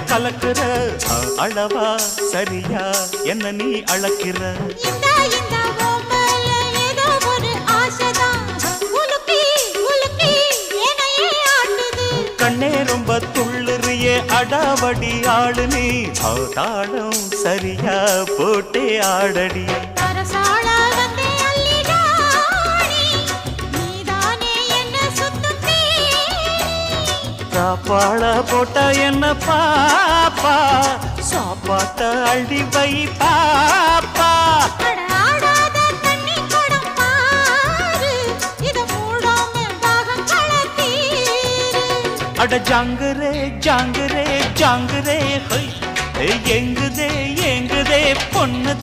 கலக்குற அளவா சரியா என்ன நீ அளக்கிற கண்ணே ரொம்ப துள்ளுறியே அடாவடி ஆடு நீ தாளம் சரியா போட்டே ஆடடி சாப்பாட போட்ட என்ன பாப்பா சாப்பாட்ட அள்ளி வை பாப்பா அட ஜாங்குரே ஜாங்குரே ஜாங்குரே எங்குதே எங்குதே பொண்ணு